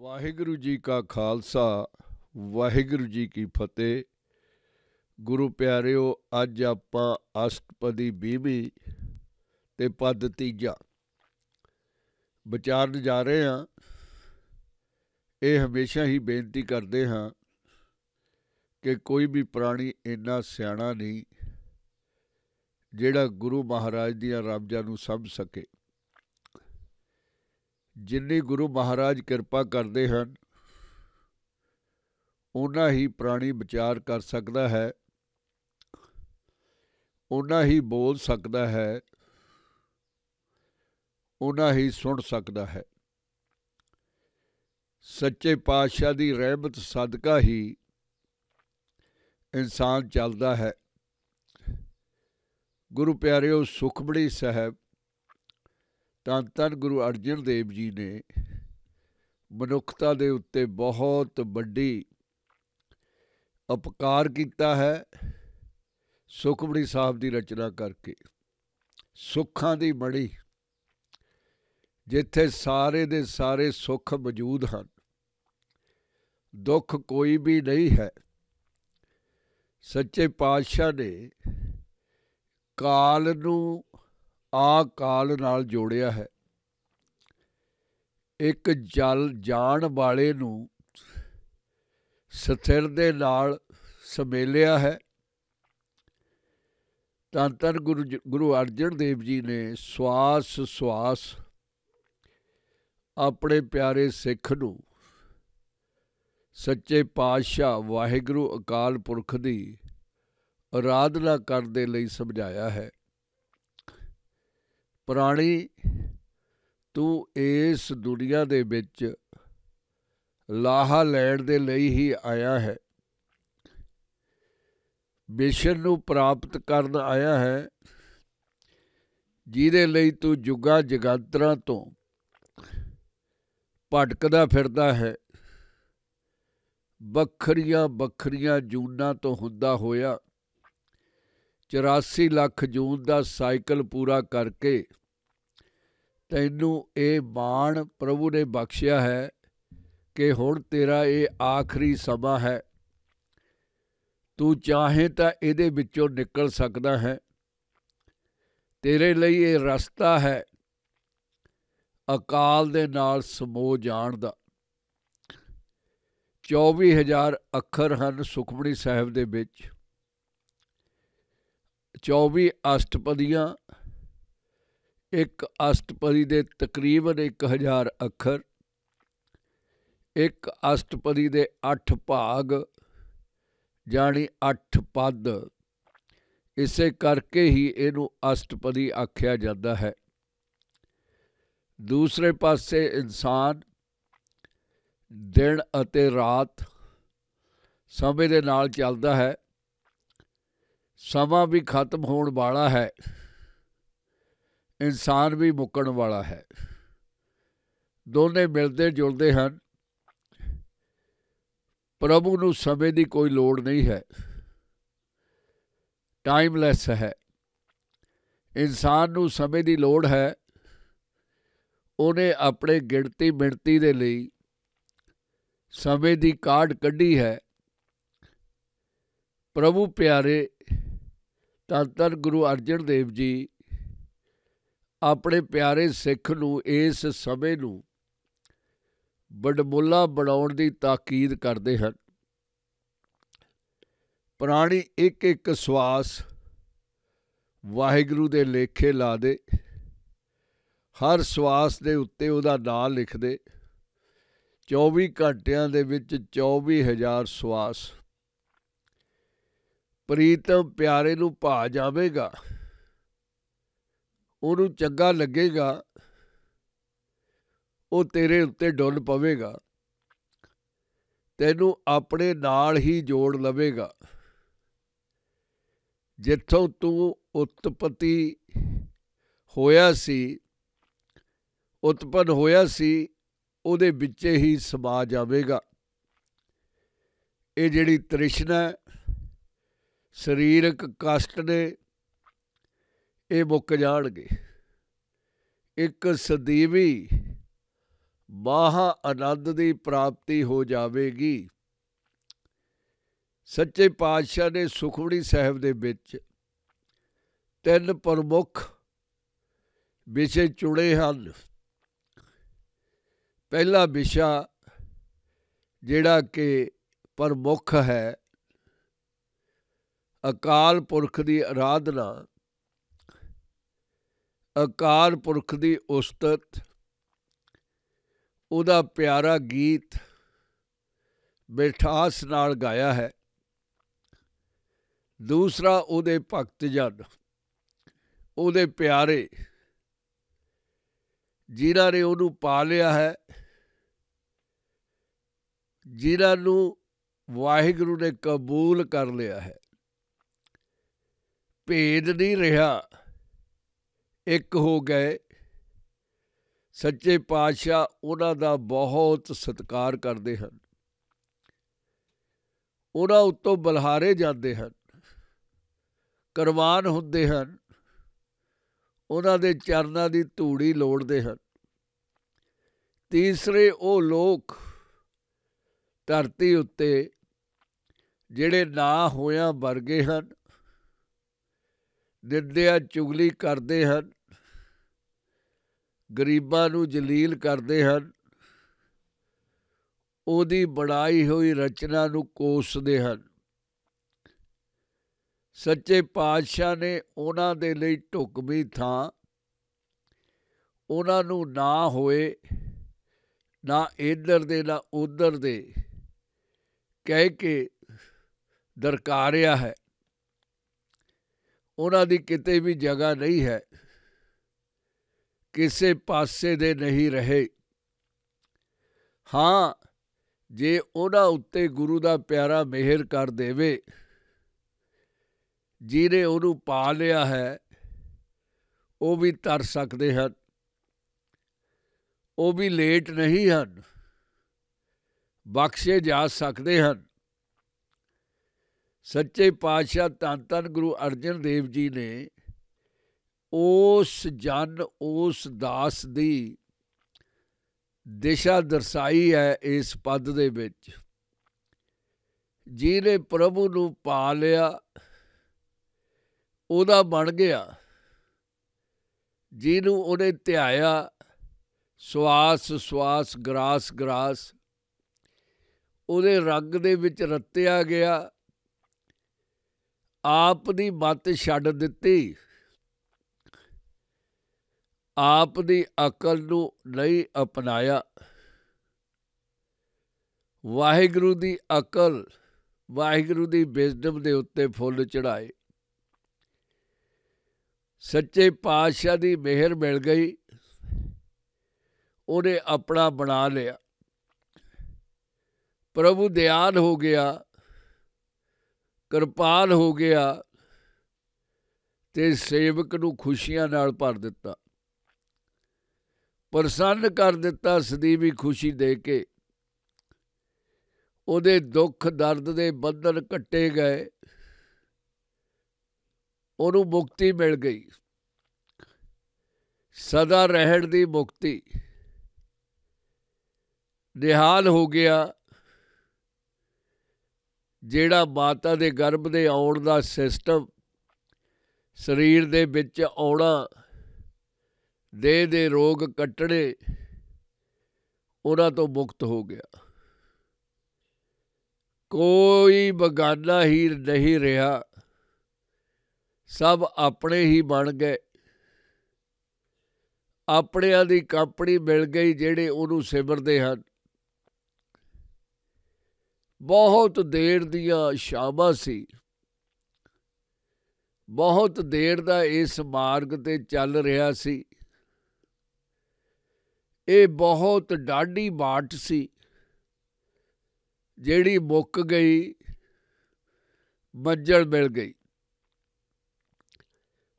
ਵਾਹਿਗੁਰੂ ਜੀ ਕਾ ਖਾਲਸਾ ਵਾਹਿਗੁਰੂ ਜੀ ਕੀ ਫਤਿਹ। ਗੁਰੂ ਪਿਆਰਿਓ, ਅੱਜ ਆਪਾਂ ਅਸ਼ਟਪਦੀ 20ਵੀਂ ਤੇ ਪਦ ਤੀਜਾ ਵਿਚਾਰਨ ਜਾ ਰਹੇ ਹਾਂ। ਇਹ ਹਮੇਸ਼ਾ ਹੀ ਬੇਨਤੀ ਕਰਦੇ ਹਾਂ ਕਿ ਕੋਈ ਵੀ ਪ੍ਰਾਣੀ ਇੰਨਾ ਸਿਆਣਾ ਨਹੀਂ ਜਿਹੜਾ ਗੁਰੂ ਮਹਾਰਾਜ ਦੀਆਂ ਰਾਮਜਾਂ ਨੂੰ ਸਮਝ ਸਕੇ। ਜਿੰਨੀ ਗੁਰੂ ਮਹਾਰਾਜ ਕਿਰਪਾ ਕਰਦੇ ਹਨ ਓਨਾ ਹੀ ਪ੍ਰਾਣੀ ਵਿਚਾਰ ਕਰ ਸਕਦਾ ਹੈ, ਓਨਾ ਹੀ ਬੋਲ ਸਕਦਾ ਹੈ, ਓਨਾ ਹੀ ਸੁਣ ਸਕਦਾ ਹੈ। ਸੱਚੇ ਪਾਤਸ਼ਾਹ ਦੀ ਰਹਿਮਤ ਸਦਕਾ ਹੀ ਇਨਸਾਨ ਚੱਲਦਾ ਹੈ। ਗੁਰੂ ਪਿਆਰਿਓ, ਸੁਖਮਣੀ ਸਾਹਿਬ ਧੰਨ ਧੰਨ ਗੁਰੂ ਅਰਜਨ ਦੇਵ ਜੀ ਨੇ ਮਨੁੱਖਤਾ ਦੇ ਉੱਤੇ ਬਹੁਤ ਵੱਡੀ ਉਪਕਾਰ ਕੀਤਾ ਹੈ। ਸੁਖਮਣੀ ਸਾਹਿਬ ਦੀ ਰਚਨਾ ਕਰਕੇ ਸੁੱਖਾਂ ਦੀ ਮੜੀ, ਜਿੱਥੇ ਸਾਰੇ ਦੇ ਸਾਰੇ ਸੁੱਖ ਮੌਜੂਦ ਹਨ, ਦੁੱਖ ਕੋਈ ਵੀ ਨਹੀਂ ਹੈ। ਸੱਚੇ ਪਾਤਸ਼ਾਹ ਨੇ ਕਾਲ ਨੂੰ ਕਾਲ ਨਾਲ ਜੋੜਿਆ ਹੈ। ਇੱਕ ਜਲ ਜਾਣ ਵਾਲੇ ਨੂੰ ਸਥਿਰ ਦੇ ਨਾਲ ਸਮੇਲਿਆ ਹੈ। ਧੰਨ ਧੰਨ ਗੁਰੂ ਅਰਜਨ ਦੇਵ ਜੀ ਨੇ ਸਵਾਸ ਸਵਾਸ ਆਪਣੇ ਪਿਆਰੇ ਸਿੱਖ ਨੂੰ ਸੱਚੇ ਪਾਤਸ਼ਾਹ ਵਾਹਿਗੁਰੂ ਅਕਾਲ ਪੁਰਖ ਦੀ ਅਰਾਧਨਾ ਕਰਨ ਦੇ ਲਈ ਸਮਝਾਇਆ ਹੈ। ਪ੍ਰਾਣੀ, ਤੂੰ ਇਸ ਦੁਨੀਆ ਦੇ ਵਿੱਚ ਲਾਹਾ ਲੈਣ ਦੇ ਲਈ ਹੀ ਆਇਆ ਹੈ, ਮਿਸ਼ਨ ਨੂੰ ਪ੍ਰਾਪਤ ਕਰਨ ਆਇਆ ਹੈ, ਜਿਹਦੇ ਲਈ ਤੂੰ ਜੁਗਾਂ ਜਗਾਂਤਰਾਂ ਤੋਂ ਭਟਕਦਾ ਫਿਰਦਾ ਹੈ। ਵੱਖਰੀਆਂ ਵੱਖਰੀਆਂ ਜੂਨਾਂ ਤੋਂ ਹੁੰਦਾ ਹੋਇਆ 84 ਲੱਖ ਜੂਨ ਦਾ ਸਾਈਕਲ ਪੂਰਾ ਕਰਕੇ ਤੈਨੂੰ ਇਹ ਮਾਣ ਪ੍ਰਭੂ ਨੇ ਬਖਸ਼ਿਆ ਹੈ ਕਿ ਹੁਣ ਤੇਰਾ ਇਹ ਆਖਰੀ ਸਮਾਂ ਹੈ। ਤੂੰ ਚਾਹੇ ਤਾਂ ਇਹਦੇ ਵਿੱਚੋਂ ਨਿਕਲ ਸਕਦਾ ਹੈ। ਤੇਰੇ ਲਈ ਇਹ ਰਸਤਾ ਹੈ ਅਕਾਲ ਦੇ ਨਾਲ ਸਮੋ ਜਾਣ ਦਾ। 24,000 ਅੱਖਰ ਹਨ ਸੁਖਮਣੀ ਸਾਹਿਬ ਦੇ ਵਿੱਚ। 24 ਅਸ਼ਟਪਦੀਆਂ, ਇੱਕ ਅਸ਼ਟਪਦੀ ਦੇ ਤਕਰੀਬਨ 1,000 ਅੱਖਰ, ਇੱਕ ਅਸ਼ਟਪਦੀ ਦੇ 8 ਭਾਗ ਜਾਣੀ 8 ਪਦ। ਇਸੇ ਕਰਕੇ ਹੀ ਇਹਨੂੰ ਅਸ਼ਟਪਦੀ ਆਖਿਆ ਜਾਂਦਾ ਹੈ। ਦੂਸਰੇ ਪਾਸੇ ਇਨਸਾਨ ਦਿਨ ਅਤੇ ਰਾਤ ਸਮੇਂ ਦੇ ਨਾਲ ਚੱਲਦਾ ਹੈ। ਸਮਾਂ ਵੀ ਖਤਮ ਹੋਣ ਵਾਲਾ ਹੈ, ਇਨਸਾਨ ਵੀ ਮੁੱਕਣ ਵਾਲਾ ਹੈ। ਦੋਨੇ ਮਿਲਦੇ ਜੁਲਦੇ ਹਨ। ਪ੍ਰਭੂ ਨੂੰ ਸਮੇਂ ਦੀ ਕੋਈ ਲੋੜ ਨਹੀਂ ਹੈ, ਟਾਈਮਲੈਸ ਹੈ। ਇਨਸਾਨ ਨੂੰ ਸਮੇਂ ਦੀ ਲੋੜ ਹੈ। ਉਹਨੇ ਆਪਣੇ ਗਿਣਤੀ ਮਿਣਤੀ ਦੇ ਲਈ ਸਮੇਂ ਦੀ ਕਾਢ ਕੱਢੀ ਹੈ। ਪ੍ਰਭੂ ਪਿਆਰੇ ਧੰਨ ਧੰਨ ਗੁਰੂ ਅਰਜਨ ਦੇਵ ਜੀ ਆਪਣੇ ਪਿਆਰੇ ਸਿੱਖ ਨੂੰ ਇਸ ਸਮੇਂ ਨੂੰ ਵਡਮੁੱਲਾ ਬਣਾਉਣ ਦੀ ਤਾਕੀਦ ਕਰਦੇ ਹਨ। ਪ੍ਰਾਣੀ ਇੱਕ ਇੱਕ ਸਵਾਸ ਵਾਹਿਗੁਰੂ ਦੇ ਲੇਖੇ ਲਾ ਦੇ, ਹਰ ਸਵਾਸ ਦੇ ਉੱਤੇ ਉਹਦਾ ਨਾਂ ਲਿਖ ਦੇ। 24 ਘੰਟਿਆਂ ਦੇ ਵਿੱਚ 24,000 ਸਵਾਸ। ਪ੍ਰੀਤਮ ਪਿਆਰੇ ਨੂੰ ਭਾ ਜਾਵੇਗਾ, ਉਹਨੂੰ ਚੰਗਾ ਲੱਗੇਗਾ, ਉਹ ਤੇਰੇ ਉੱਤੇ ਡੁੱਲ ਪਵੇਗਾ, ਤੈਨੂੰ ਆਪਣੇ ਨਾਲ ਹੀ ਜੋੜ ਲਵੇਗਾ। ਜਿੱਥੋਂ ਤੂੰ ਉਤਪਤੀ ਹੋਇਆ ਸੀ, ਉਤਪੰਨ ਹੋਇਆ ਸੀ, ਉਹਦੇ ਵਿੱਚ ਹੀ ਸਮਾ ਜਾਵੇਗਾ। ਇਹ ਜਿਹੜੀ ਤ੍ਰਿਸ਼ਨਾ, ਸਰੀਰਕ ਕਸ਼ਟ ਨੇ, ਇਹ ਮੁੱਕ ਜਾਣਗੇ। ਇੱਕ ਸਦੀਵੀ ਮਹਾ ਆਨੰਦ ਦੀ ਪ੍ਰਾਪਤੀ ਹੋ ਜਾਵੇਗੀ। ਸੱਚੇ ਪਾਤਸ਼ਾਹ ਨੇ ਸੁਖਮਨੀ ਸਾਹਿਬ ਦੇ ਵਿੱਚ 3 ਪ੍ਰਮੁੱਖ ਵਿਸ਼ੇ ਚੁਣੇ ਹਨ। ਪਹਿਲਾ ਵਿਸ਼ਾ ਜਿਹੜਾ ਕਿ ਪ੍ਰਮੁੱਖ ਹੈ, ਅਕਾਲ ਪੁਰਖ ਦੀ ਆਰਾਧਨਾ, ਅਕਾਲ ਪੁਰਖ ਦੀ ਉਸਤਤ, ਉਹਦਾ ਪਿਆਰਾ ਗੀਤ ਮਿਠਾਸ ਨਾਲ ਗਾਇਆ ਹੈ। ਦੂਸਰਾ ਉਹਦੇ ਭਗਤ ਜਨ, ਉਹਦੇ ਪਿਆਰੇ, ਜਿਨ੍ਹਾਂ ਨੇ ਉਹਨੂੰ ਪਾ ਲਿਆ ਹੈ, ਜਿਨ੍ਹਾਂ ਨੂੰ ਵਾਹਿਗੁਰੂ ਨੇ ਕਬੂਲ ਕਰ ਲਿਆ ਹੈ। ਭੇਦ ਨਹੀਂ ਰਿਹਾ, ਇੱਕ ਹੋ ਗਏ। ਸੱਚੇ ਪਾਤਸ਼ਾਹ ਉਹਨਾਂ ਦਾ ਬਹੁਤ ਸਤਿਕਾਰ ਕਰਦੇ ਹਨ, ਉਹਨਾਂ ਉੱਤੋਂ ਬਲਿਹਾਰੇ ਜਾਂਦੇ ਹਨ, ਕੁਰਬਾਨ ਹੁੰਦੇ ਹਨ, ਉਹਨਾਂ ਦੇ ਚਰਨਾਂ ਦੀ ਧੂੜੀ ਲੋੜਦੇ ਹਨ। ਤੀਸਰੇ ਉਹ ਲੋਕ ਧਰਤੀ ਉੱਤੇ ਜਿਹੜੇ ਨਾ ਹੋਇਆਂ ਵਰਗੇ ਹਨ, ਨਿੰਦਿਆ ਚੁਗਲੀ ਕਰਦੇ ਹਨ, ਗਰੀਬਾਂ ਨੂੰ ਜਲੀਲ ਕਰਦੇ ਹਨ, ਉਹਦੀ ਬਣਾਈ ਹੋਈ ਰਚਨਾ ਨੂੰ ਕੋਸਦੇ ਹਨ। ਸੱਚੇ ਪਾਤਸ਼ਾਹ ਨੇ ਉਹਨਾਂ ਦੇ ਲਈ ਢੁਕਵੀਂ ਥਾਂ, ਉਹਨਾਂ ਨੂੰ ਨਾ ਹੋਏ, ਨਾ ਇੱਧਰ ਦੇ ਨਾ ਉੱਧਰ ਦੇ ਕਹਿ ਕੇ ਦਰਕਾਰਿਆ ਹੈ। ਉਹਨਾਂ ਦੀ ਕਿਤੇ ਵੀ ਜਗ੍ਹਾ ਨਹੀਂ ਹੈ, ਕਿਸੇ ਪਾਸੇ ਦੇ ਨਹੀਂ ਰਹੇ। ਹਾਂ, ਜੇ ਉਹਨਾਂ ਉੱਤੇ ਗੁਰੂ ਦਾ ਪਿਆਰਾ ਮਿਹਰ ਕਰ ਦੇਵੇ, ਜਿਹਨੇ ਉਹਨੂੰ ਪਾ ਲਿਆ ਹੈ, ਉਹ ਵੀ ਤਰ ਸਕਦੇ ਹਨ, ਉਹ ਵੀ ਲੇਟ ਨਹੀਂ ਹਨ, ਬਖਸ਼ੇ ਜਾ ਸਕਦੇ ਹਨ। ਸੱਚੇ ਪਾਤਸ਼ਾਹ ਧੰਨ ਧੰਨ ਗੁਰੂ ਅਰਜਨ ਦੇਵ ਜੀ ਨੇ ਉਸ ਜਨ, ਉਸ ਦਾਸ ਦੀ ਦਿਸ਼ਾ ਦਰਸਾਈ ਹੈ ਇਸ ਪਦ ਦੇ ਵਿੱਚ। ਜਿਹਨੇ ਪ੍ਰਭੂ ਨੂੰ ਪਾ ਲਿਆ, ਉਹਦਾ ਬਣ ਗਿਆ। ਜਿਹਨੂੰ ਉਹਨੇ ਧਿਆਇਆ, ਸਵਾਸ ਸਵਾਸ, ਗਰਾਸ ਗਰਾਸ, ਉਹਦੇ ਰੰਗ ਦੇ ਵਿੱਚ ਰਤਿਆ ਗਿਆ। ਆਪ ਦੀ ਮੱਤ ਛੱਡ ਦਿੱਤੀ, ਆਪ ਦੀ ਅਕਲ ਨੂੰ ਨਹੀਂ ਅਪਣਾਇਆ। ਵਾਹਿਗੁਰੂ ਦੀ ਅਕਲ, ਵਾਹਿਗੁਰੂ ਦੀ ਵਿਜ਼ਡਮ ਦੇ ਉੱਤੇ ਫੁੱਲ ਚੜ੍ਹਾਏ। ਸੱਚੇ ਪਾਤਸ਼ਾਹ ਦੀ ਮਿਹਰ ਮਿਲ ਗਈ, ਉਹਨੇ ਆਪਣਾ ਬਣਾ ਲਿਆ। ਪ੍ਰਭੂ ਦਿਆਲ ਹੋ ਗਿਆ, ਕਿਰਪਾਲ ਹੋ ਗਿਆ ਤੇ ਸੇਵਕ ਨੂੰ ਖੁਸ਼ੀਆਂ ਨਾਲ ਭਰ ਦਿੱਤਾ, ਪ੍ਰਸੰਨ ਕਰ ਦਿੱਤਾ, ਸਦੀਵੀ ਖੁਸ਼ੀ ਦੇ ਕੇ। ਉਹਦੇ ਦੁੱਖ ਦਰਦ ਦੇ ਬੰਧਨ ਕੱਟੇ ਗਏ, ਉਹਨੂੰ ਮੁਕਤੀ ਮਿਲ ਗਈ, ਸਦਾ ਰਹਿਣ ਦੀ ਮੁਕਤੀ। ਨਿਹਾਲ ਹੋ ਗਿਆ। ਜਿਹੜਾ ਮਾਤਾ ਦੇ ਗਰਭ ਦੇ ਆਉਣ ਦਾ ਸਿਸਟਮ, ਸਰੀਰ ਦੇ ਵਿੱਚ ਆਉਣਾ, ਦੇਹ ਦੇ ਰੋਗ ਕੱਟਣੇ, ਉਹਨਾਂ ਤੋਂ ਮੁਕਤ ਹੋ ਗਿਆ। ਕੋਈ ਬਗਾਨਾ ਹੀ ਨਹੀਂ ਰਿਹਾ, ਸਭ ਆਪਣੇ ਹੀ ਬਣ ਗਏ। ਆਪਣਿਆਂ ਦੀ ਕੰਪਨੀ ਮਿਲ ਗਈ, ਜਿਹੜੇ ਉਹਨੂੰ ਸਿਮਰਦੇ ਹਨ। ਬਹੁਤ ਦੇਰ ਦੀਆਂ ਸ਼ਾਮਾਂ ਸੀ, ਬਹੁਤ ਦੇਰ ਦਾ ਇਸ ਮਾਰਗ 'ਤੇ ਚੱਲ ਰਿਹਾ ਸੀ। ਇਹ ਬਹੁਤ ਡਾਢੀ ਬਾਟ ਸੀ, ਜਿਹੜੀ ਮੁੱਕ ਗਈ, ਮੰਜ਼ਲ ਮਿਲ ਗਈ।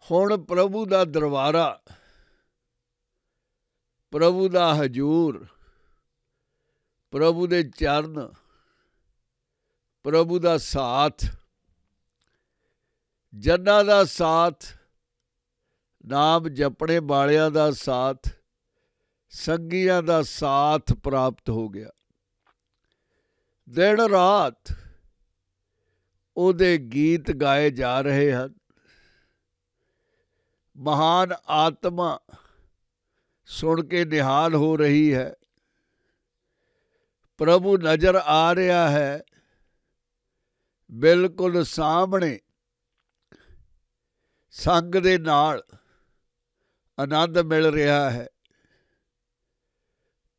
ਹੁਣ ਪ੍ਰਭੂ ਦਾ ਦਰਬਾਰਾ, ਪ੍ਰਭੂ ਦਾ ਹਜ਼ੂਰ, ਪ੍ਰਭੂ ਦੇ ਚਰਨ, ਪ੍ਰਭੂ ਦਾ ਸਾਥ, ਜਨਾਂ ਦਾ ਸਾਥ, ਨਾਮ ਜਪਣੇ ਵਾਲਿਆਂ ਦਾ ਸਾਥ, ਸੰਗੀਆਂ ਦਾ ਸਾਥ ਪ੍ਰਾਪਤ ਹੋ ਗਿਆ। ਦਿਨ ਰਾਤ ਉਹਦੇ ਗੀਤ ਗਾਏ ਜਾ ਰਹੇ ਹਨ। ਮਹਾਨ ਆਤਮਾ ਸੁਣ ਕੇ ਨਿਹਾਲ ਹੋ ਰਹੀ ਹੈ। ਪ੍ਰਭੂ ਨਜ਼ਰ ਆ ਰਿਹਾ ਹੈ, ਬਿਲਕੁਲ ਸਾਹਮਣੇ। ਸੰਗ ਦੇ ਨਾਲ ਆਨੰਦ ਮਿਲ ਰਿਹਾ ਹੈ।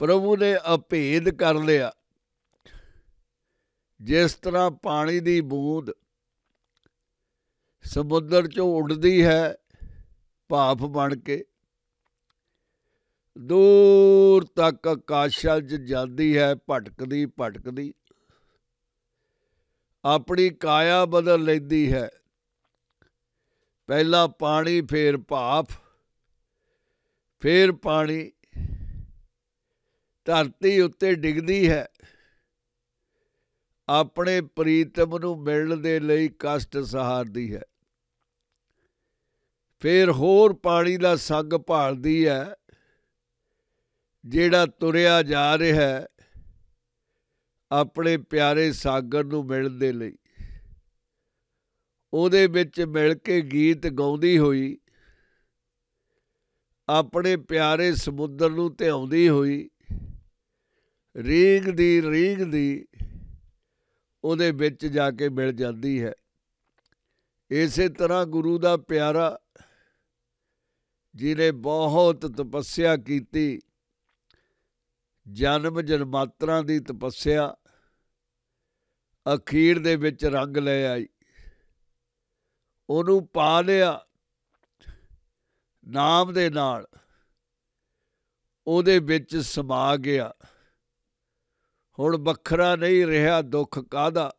ਪ੍ਰਭੂ ਨੇ ਅਭੇਦ ਕਰ ਲਿਆ। ਜਿਸ ਤਰ੍ਹਾਂ ਪਾਣੀ ਦੀ ਬੂੰਦ ਸਮੁੰਦਰ 'ਚੋਂ ਉੱਡਦੀ ਹੈ ਭਾਫ ਬਣ ਕੇ, ਦੂਰ ਤੱਕ ਆਕਾਸ਼ਾਂ 'ਚ ਜਾਂਦੀ ਹੈ, ਭਟਕਦੀ ਭਟਕਦੀ ਆਪਣੀ ਕਾਇਆ ਬਦਲ ਲੈਂਦੀ ਹੈ। ਪਹਿਲਾਂ ਪਾਣੀ, ਫੇਰ ਭਾਫ, ਫੇਰ ਪਾਣੀ ਧਰਤੀ ਉੱਤੇ ਡਿੱਗਦੀ ਹੈ। ਆਪਣੇ ਪ੍ਰੀਤਮ ਨੂੰ ਮਿਲਣ ਦੇ ਲਈ ਕਸ਼ਟ ਸਹਾਰਦੀ ਹੈ। ਫੇਰ ਹੋਰ ਪਾਣੀ ਦਾ ਸੰਗ ਭਾਲਦੀ ਹੈ, ਜਿਹੜਾ ਤੁਰਿਆ ਜਾ ਰਿਹਾ ਹੈ ਆਪਣੇ ਪਿਆਰੇ ਸਾਗਰ ਨੂੰ ਮਿਲਣ ਦੇ ਲਈ। ਉਹਦੇ ਵਿੱਚ ਮਿਲ ਕੇ ਗੀਤ ਗਾਉਂਦੀ ਹੋਈ, ਆਪਣੇ ਪਿਆਰੇ ਸਮੁੰਦਰ ਨੂੰ ਧਿਆਉਂਦੀ ਹੋਈ, ਰੀਂਗਦੀ ਰੀਂਗਦੀ ਉਹਦੇ ਵਿੱਚ ਜਾ ਕੇ ਮਿਲ ਜਾਂਦੀ ਹੈ। ਇਸੇ ਤਰ੍ਹਾਂ ਗੁਰੂ ਦਾ ਪਿਆਰਾ ਜਿਹਨੇ ਬਹੁਤ ਤਪੱਸਿਆ ਕੀਤੀ, ਜਨਮ ਜਨਮਾਤਰਾਂ ਦੀ ਤਪੱਸਿਆ ਅਖੀਰ ਦੇ ਵਿੱਚ ਰੰਗ ਲੈ ਆਈ। ਉਹਨੂੰ ਪਾ ਲਿਆ ਨਾਮ ਦੇ ਨਾਲ, ਉਹਦੇ ਵਿੱਚ ਸਮਾ ਗਿਆ। ਹੁਣ ਵੱਖਰਾ ਨਹੀਂ ਰਿਹਾ ਦੁੱਖ ਕਾਹਦਾ।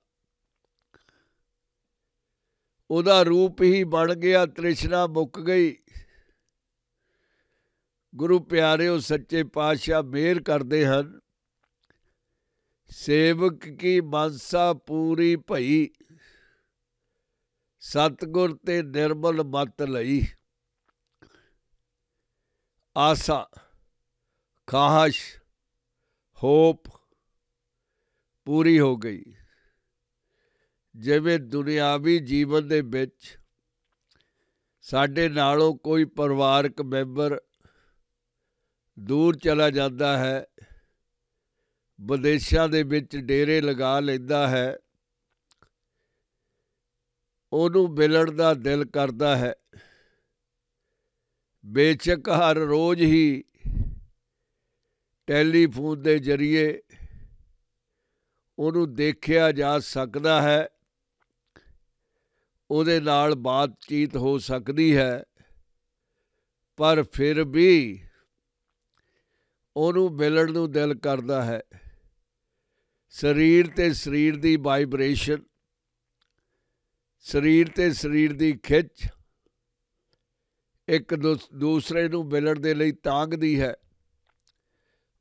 ਉਹਦਾ ਰੂਪ ਹੀ ਬਣ ਗਿਆ, ਤ੍ਰਿਸ਼ਨਾ ਮੁੱਕ ਗਈ। ਗੁਰੂ ਪਿਆਰਿਓ, ਸੱਚੇ ਪਾਤਸ਼ਾਹ ਮਿਹਰ ਕਰਦੇ ਹਨ। ਸੇਵਕ ਕੀ ਮਨਸਾ ਪੂਰੀ ਭਈ, ਸਤਿਗੁਰ ਤੇ ਨਿਰਮਲ ਮਤ ਲਈ। ਆਸਾ, ਖਾਹਸ਼, ਹੋਪ ਪੂਰੀ ਹੋ ਗਈ। ਜਿਵੇਂ ਦੁਨਿਆਵੀ ਜੀਵਨ ਦੇ ਵਿੱਚ ਸਾਡੇ ਨਾਲੋਂ ਕੋਈ ਪਰਿਵਾਰਕ ਮੈਂਬਰ ਦੂਰ ਚਲਾ ਜਾਂਦਾ ਹੈ, ਵਿਦੇਸ਼ਾਂ ਦੇ ਵਿੱਚ ਡੇਰੇ ਲਗਾ ਲੈਂਦਾ ਹੈ, ਉਹਨੂੰ ਮਿਲਣ ਦਾ ਦਿਲ ਕਰਦਾ ਹੈ। ਬੇਸ਼ੱਕ ਹਰ ਰੋਜ਼ ਹੀ ਟੈਲੀਫੋਨ ਦੇ ਜ਼ਰੀਏ ਉਹਨੂੰ ਦੇਖਿਆ ਜਾ ਸਕਦਾ ਹੈ, ਉਹਦੇ ਨਾਲ ਬਾਤਚੀਤ ਹੋ ਸਕਦੀ ਹੈ, ਪਰ ਫਿਰ ਵੀ ਉਹਨੂੰ ਮਿਲਣ ਨੂੰ ਦਿਲ ਕਰਦਾ ਹੈ। ਸਰੀਰ ਤੇ ਸਰੀਰ ਦੀ ਵਾਈਬ੍ਰੇਸ਼ਨ, ਸਰੀਰ ਤੇ ਸਰੀਰ ਦੀ ਖਿੱਚ ਇੱਕ ਦੂਸਰੇ ਨੂੰ ਮਿਲਣ ਦੇ ਲਈ ਤਾਂਘਦੀ ਹੈ।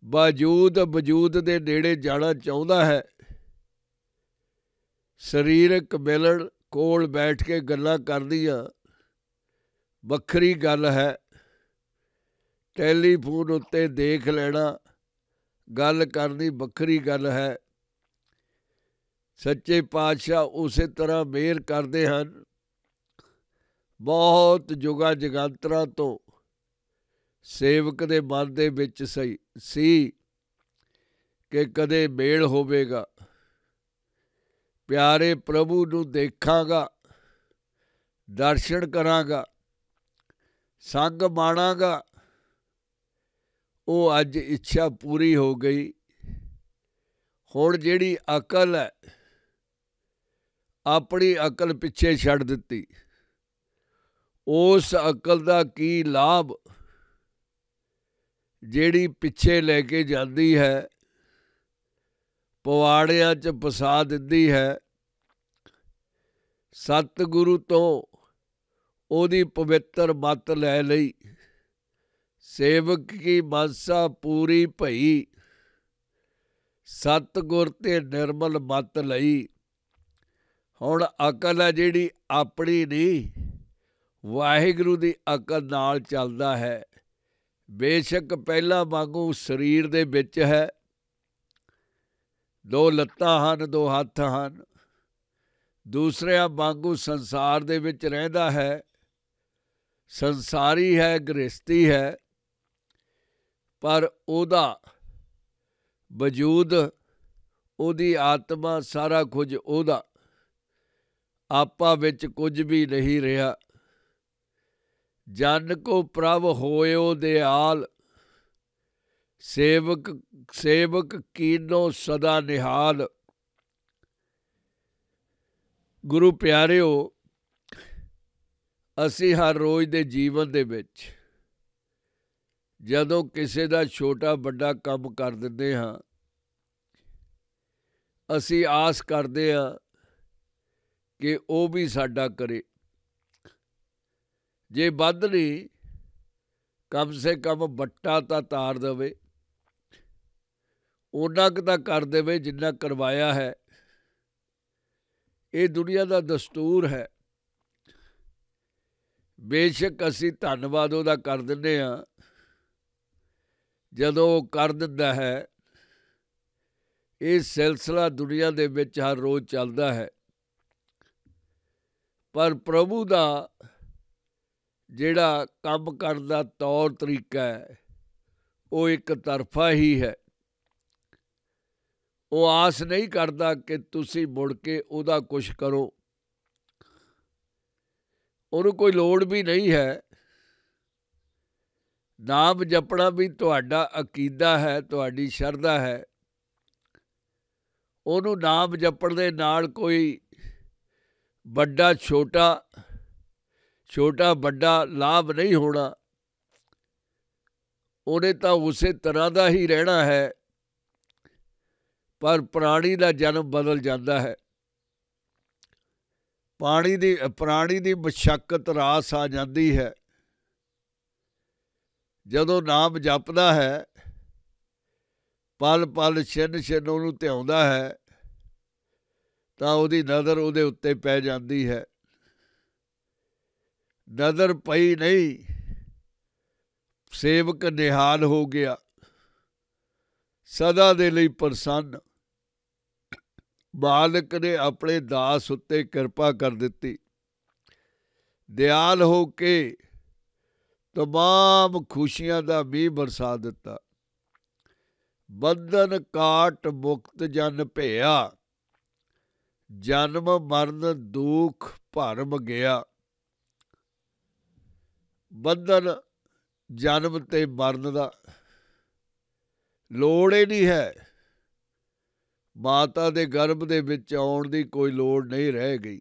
ਵਜੂਦ ਦੇ ਨੇੜੇ ਜਾਣਾ ਚਾਹੁੰਦਾ ਹੈ। ਸਰੀਰਕ ਮਿਲਣ, ਕੋਲ ਬੈਠ ਕੇ ਗੱਲਾਂ ਕਰਦੀਆਂ ਵੱਖਰੀ ਗੱਲ ਹੈ। ਟੈਲੀਫੋਨ ਉੱਤੇ ਦੇਖ ਲੈਣਾ, ਗੱਲ ਕਰਨੀ ਵੱਖਰੀ ਗੱਲ ਹੈ। ਸੱਚੇ ਪਾਤਸ਼ਾਹ ਉਸੇ ਤਰ੍ਹਾਂ ਮਿਹਰ ਕਰਦੇ ਹਨ। ਬਹੁਤ ਜੁਗਾਂ ਜਗਾਂਤਰਾਂ ਤੋਂ ਸੇਵਕ ਦੇ ਮਨ ਦੇ ਵਿੱਚ ਸੀ ਕਿ ਕਦੇ ਮੇਲ ਹੋਵੇਗਾ, ਪਿਆਰੇ ਪ੍ਰਭੂ ਨੂੰ ਦੇਖਾਂਗਾ, ਦਰਸ਼ਨ ਕਰਾਂਗਾ, ਸੰਗ ਮਾਣਾਂਗਾ। ਉਹ ਅੱਜ ਇੱਛਾ ਪੂਰੀ ਹੋ ਗਈ। ਹੁਣ ਜਿਹੜੀ ਅਕਲ ਹੈ, ਆਪਣੀ ਅਕਲ ਪਿੱਛੇ ਛੱਡ ਦਿੱਤੀ। ਉਸ ਅਕਲ ਦਾ ਕੀ ਲਾਭ ਜਿਹੜੀ ਪਿੱਛੇ ਲੈ ਕੇ ਜਾਂਦੀ ਹੈ, ਪਵਾੜਿਆਂ 'ਚ ਫਸਾ ਦਿੰਦੀ ਹੈ। ਸਤਿਗੁਰੂ ਤੋਂ ਉਹਦੀ ਪਵਿੱਤਰ ਮੱਤ ਲੈ ਲਈ। ਸੇਵਕ ਕੀ ਮਨਸਾ ਪੂਰੀ ਭਈ, ਸਤਿਗੁਰ ਤੇ ਨਿਰਮਲ ਮਤ ਲਈ। ਹੁਣ ਅਕਲ ਹੈ ਜਿਹੜੀ ਆਪਣੀ ਨਹੀਂ, ਵਾਹਿਗੁਰੂ ਦੀ ਅਕਲ ਨਾਲ ਚੱਲਦਾ ਹੈ। ਬੇਸ਼ੱਕ ਪਹਿਲਾਂ ਵਾਂਗੂ ਸਰੀਰ ਦੇ ਵਿੱਚ ਹੈ, 2 ਲੱਤਾਂ ਹਨ, 2 ਹੱਥ ਹਨ, ਦੂਸਰਿਆਂ ਵਾਂਗੂ ਸੰਸਾਰ ਦੇ ਵਿੱਚ ਰਹਿੰਦਾ ਹੈ, ਸੰਸਾਰੀ ਹੈ, ਗ੍ਰਸਤੀ ਹੈ, ਪਰ ਉਹਦਾ ਵਜੂਦ, ਉਹਦੀ ਆਤਮਾ, ਸਾਰਾ ਕੁਝ ਉਹਦਾ, ਆਪਾ ਵਿੱਚ ਕੁਝ ਵੀ ਨਹੀਂ ਰਿਹਾ। ਜਨ ਕੋ ਪ੍ਰਭ ਹੋਇਓ ਦਿਆਲ, ਸੇਵਕ ਸੇਵਕ ਕੀਨੋ ਸਦਾ ਨਿਹਾਲ। ਗੁਰੂ ਪਿਆਰਿਓ, ਅਸੀਂ ਹਰ ਰੋਜ਼ ਦੇ ਜੀਵਨ ਦੇ ਵਿੱਚ ਜਦੋਂ ਕਿਸੇ ਦਾ ਛੋਟਾ ਵੱਡਾ ਕੰਮ ਕਰ ਦਿੰਦੇ ਹਾਂ, ਅਸੀਂ ਆਸ ਕਰਦੇ ਹਾਂ ਕਿ ਉਹ ਵੀ ਸਾਡਾ ਕਰੇ। ਜੇ ਵੱਧ ਨਹੀਂ, ਕਮ ਸੇ ਕਮ ਵੱਟਾ ਤਾਂ ਤਾਰ ਦੇਵੇ, ਓਨਾ ਕੁ ਤਾਂ ਕਰ ਦੇਵੇ ਜਿੰਨਾ ਕਰਵਾਇਆ ਹੈ। ਇਹ ਦੁਨੀਆ ਦਾ ਦਸਤੂਰ ਹੈ। ਬੇਸ਼ੱਕ ਅਸੀਂ ਧੰਨਵਾਦ ਉਹਦਾ ਕਰ ਦਿੰਦੇ ਹਾਂ, ਜਦੋਂ ਉਹ ਕਰ ਦਿੰਦਾ ਹੈ। ਇਹ ਸਿਲਸਿਲਾ ਦੁਨੀਆ ਦੇ ਵਿੱਚ ਹਰ ਰੋਜ਼ ਚੱਲਦਾ ਹੈ, ਪਰ ਪ੍ਰਭੂ ਦਾ ਜਿਹੜਾ ਕੰਮ ਕਰਨ ਦਾ ਤੌਰ ਤਰੀਕਾ ਹੈ, ਉਹ ਇੱਕ ਤਰਫਾ ਹੀ ਹੈ। ਉਹ ਆਸ ਨਹੀਂ ਕਰਦਾ ਕਿ ਤੁਸੀਂ ਮੁੜ ਕੇ ਉਹਦਾ ਕੁਛ ਕਰੋ। ਉਹਨੂੰ ਕੋਈ ਲੋੜ ਵੀ ਨਹੀਂ ਹੈ। ਨਾਮ ਜਪਣਾ ਵੀ ਤੁਹਾਡਾ ਅਕੀਦਾ ਹੈ, ਤੁਹਾਡੀ ਸ਼ਰਧਾ ਹੈ। ਉਹਨੂੰ ਨਾਮ ਜਪਣ ਦੇ ਨਾਲ ਕੋਈ ਵੱਡਾ ਛੋਟਾ, ਛੋਟਾ ਵੱਡਾ ਲਾਭ ਨਹੀਂ ਹੋਣਾ। ਉਹਨੇ ਤਾਂ ਉਸੇ ਤਰ੍ਹਾਂ ਦਾ ਹੀ ਰਹਿਣਾ ਹੈ, ਪਰ ਪ੍ਰਾਣੀ ਦਾ ਜਨਮ ਬਦਲ ਜਾਂਦਾ ਹੈ। ਪ੍ਰਾਣੀ ਦੀ ਮਸ਼ੱਕਤ ਰਾਸ ਆ ਜਾਂਦੀ ਹੈ। ਜਦੋਂ ਨਾਮ ਜਪਦਾ ਹੈ, ਪਲ ਪਲ ਛਿਨ ਛਿਨ ਉਹਨੂੰ ਧਿਆਉਂਦਾ ਹੈ, ਤਾਂ ਉਹਦੀ ਨਜ਼ਰ ਉਹਦੇ ਉੱਤੇ ਪੈ ਜਾਂਦੀ ਹੈ। ਨਜ਼ਰ ਪਈ ਨਹੀਂ, ਸੇਵਕ ਨਿਹਾਲ ਹੋ ਗਿਆ, ਸਦਾ ਦੇ ਲਈ ਪ੍ਰਸੰਨ। ਮਾਲਕ ਨੇ ਆਪਣੇ ਦਾਸ ਉੱਤੇ ਕਿਰਪਾ ਕਰ ਦਿੱਤੀ, ਦਿਆਲ ਹੋ ਕੇ ਤਮਾਮ ਖੁਸ਼ੀਆਂ ਦਾ ਮੀਂਹ ਬਰਸਾ ਦਿੱਤਾ। ਬੰਧਨ ਕਾਟ ਮੁਕਤ ਜਨ ਭਇਆ, ਜਨਮ ਮਰਨ ਦੁੱਖ ਭਰਮ ਗਿਆ। ਬੰਧਨ ਜਨਮ ਤੇ ਮਰਨ ਦਾ ਲੋੜ ਹੀ ਨਹੀਂ ਹੈ। ਮਾਤਾ ਦੇ ਗਰਭ ਦੇ ਵਿੱਚ ਆਉਣ ਦੀ ਕੋਈ ਲੋੜ ਨਹੀਂ ਰਹਿ ਗਈ।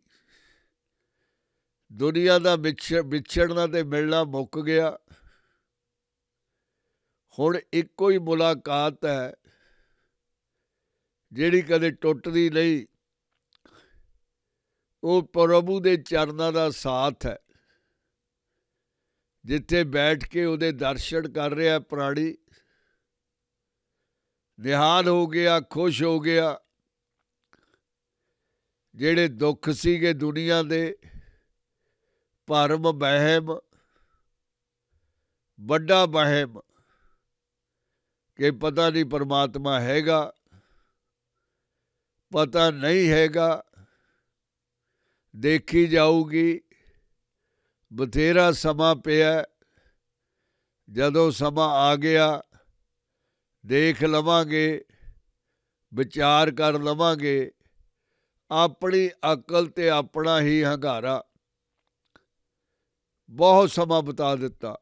ਦੁਨੀਆ ਦਾ ਵਿਛੜਨਾ ਤੇ ਮਿਲਣਾ ਮੁੱਕ ਗਿਆ। ਹੁਣ ਇੱਕੋ ਹੀ ਮੁਲਾਕਾਤ ਹੈ ਜਿਹੜੀ ਕਦੇ ਟੁੱਟਦੀ ਨਹੀਂ। ਉਹ ਪ੍ਰਭੂ ਦੇ ਚਰਨਾਂ ਦਾ ਸਾਥ ਹੈ, ਜਿੱਥੇ ਬੈਠ ਕੇ ਉਹਦੇ ਦਰਸ਼ਨ ਕਰ ਰਿਹਾ ਪ੍ਰਾਣੀ। ਨਿਹਾਲ ਹੋ ਗਿਆ, ਖੁਸ਼ ਹੋ ਗਿਆ। ਜਿਹੜੇ ਦੁੱਖ ਸੀਗੇ ਦੁਨੀਆ ਦੇ, ਭਰਮ ਵਹਿਮ, ਵੱਡਾ ਵਹਿਮ ਕਿ ਪਤਾ ਨਹੀਂ ਪਰਮਾਤਮਾ ਹੈਗਾ, ਪਤਾ ਨਹੀਂ ਹੈਗਾ, ਦੇਖੀ ਜਾਊਗੀ। ਬਥੇਰਾ ਸਮਾਂ ਪਿਆ, ਜਦੋਂ ਸਮਾਂ ਆ ਗਿਆ ਦੇਖ ਲਵਾਂਗੇ, ਵਿਚਾਰ ਕਰ ਲਵਾਂਗੇ। ਆਪਣੀ ਅਕਲ ਤੇ ਆਪਣਾ ਹੀ ਹੰਗਾਰਾ ਬਹੁਤ ਸਮਾਂ ਬਿਤਾ ਦਿੱਤਾ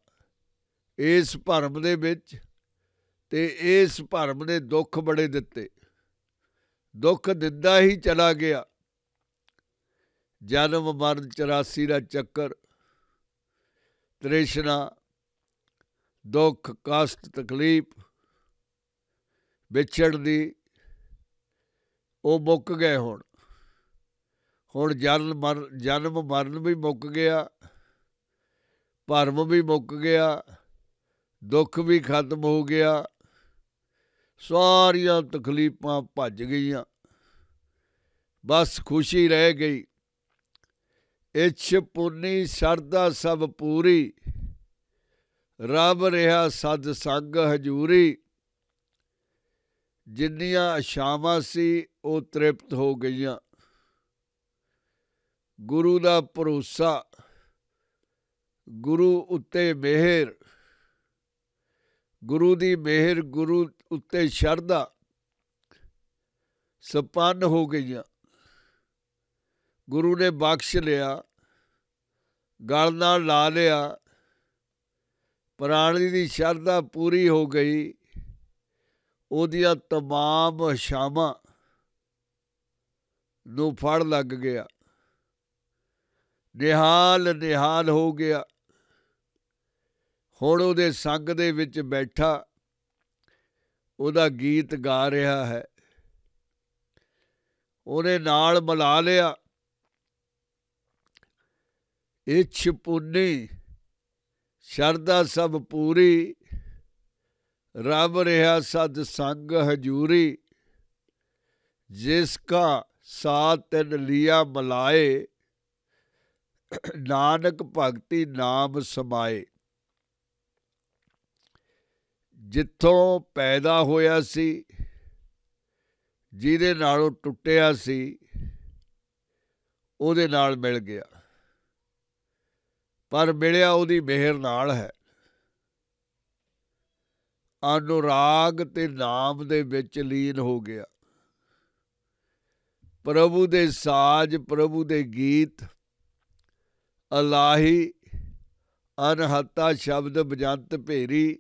ਇਸ ਭਰਮ ਦੇ ਵਿੱਚ, ਤੇ ਇਸ ਭਰਮ ਨੇ ਦੁੱਖ ਬੜੇ ਦਿੱਤੇ। ਦੁੱਖ ਦਿੰਦਾ ਹੀ ਚਲਾ ਗਿਆ। ਜਨਮ ਮਰਨ 84 ਦਾ ਚੱਕਰ, ਤ੍ਰਿਸ਼ਨਾ, ਦੁੱਖ, ਕਸ਼ਟ, ਤਕਲੀਫ, ਵਿਛੜ ਦੀ, ਉਹ ਮੁੱਕ ਗਏ। ਹੁਣ ਜਨਮ ਮਰਨ ਵੀ ਮੁੱਕ ਗਿਆ, ਭਰਮ ਵੀ ਮੁੱਕ ਗਿਆ, ਦੁੱਖ ਵੀ ਖਤਮ ਹੋ ਗਿਆ, ਸਾਰੀਆਂ ਤਕਲੀਫਾਂ ਭੱਜ ਗਈਆਂ, ਬਸ ਖੁਸ਼ੀ ਰਹਿ ਗਈ। ਇੱਛ ਪੁੰਨੀ ਸਰਦਾ ਸਭ ਪੂਰੀ, ਰੱਬ ਰਿਹਾ ਸਦ ਸੰਗ ਹਜ਼ੂਰੀ। ਜਿੰਨੀਆਂ ਆਸ਼ਾਵਾਂ ਸੀ ਉਹ ਤ੍ਰਿਪਤ ਹੋ ਗਈਆਂ। ਗੁਰੂ ਦਾ ਭਰੋਸਾ, ਗੁਰੂ ਉੱਤੇ ਮਿਹਰ, ਗੁਰੂ ਦੀ ਮਿਹਰ, ਗੁਰੂ ਉੱਤੇ ਸ਼ਰਧਾ ਸੰਪੰਨ ਹੋ ਗਈਆਂ। ਗੁਰੂ ਨੇ ਬਖਸ਼ ਲਿਆ, ਗਲ ਨਾਲ ਲਾ ਲਿਆ, ਪ੍ਰਾਣੀ ਦੀ ਸ਼ਰਧਾ ਪੂਰੀ ਹੋ ਗਈ। ਉਹਦੀਆਂ ਤਮਾਮ ਆਸ਼ਾਵਾਂ ਨੂੰ ਫੜ ਲੱਗ ਗਿਆ, ਨਿਹਾਲ ਨਿਹਾਲ ਹੋ ਗਿਆ। ਹੁਣ ਉਹਦੇ ਸੰਗ ਦੇ ਵਿੱਚ ਬੈਠਾ ਉਹਦਾ ਗੀਤ ਗਾ ਰਿਹਾ ਹੈ। ਉਹਨੇ ਨਾਲ ਮਿਲਾ ਲਿਆ। ਇੱਛ ਪੁੰਨੀ ਸ਼ਰਧਾ ਸਭ ਪੂਰੀ, ਰੱਬ ਰਿਹਾ ਸਦ ਸੰਗ ਹਜ਼ੂਰੀ। ਜਿਸ ਕਾ ਸਾਥ ਤਿਨ ਲਿਆ ਮਲਾਏ, ਨਾਨਕ ਭਗਤੀ ਨਾਮ ਸਮਾਏ। ਜਿੱਥੋਂ ਪੈਦਾ ਹੋਇਆ ਸੀ, ਜਿਹਦੇ ਨਾਲੋਂ ਟੁੱਟਿਆ ਸੀ, ਉਹਦੇ ਨਾਲ ਮਿਲ ਗਿਆ। ਪਰ ਮਿਲਿਆ ਉਹਦੀ ਮਿਹਰ ਨਾਲ ਹੈ। ਅਨੁਰਾਗ ਤੇ ਨਾਮ ਦੇ ਵਿੱਚ ਲੀਨ ਹੋ ਗਿਆ। ਪ੍ਰਭੂ ਦੇ ਸਾਜ਼, ਪ੍ਰਭੂ ਦੇ ਗੀਤ, ਅਲਾਹੀ ਅਨਹੱਤਾ ਸ਼ਬਦ ਬਜੰਤ ਭੇਰੀ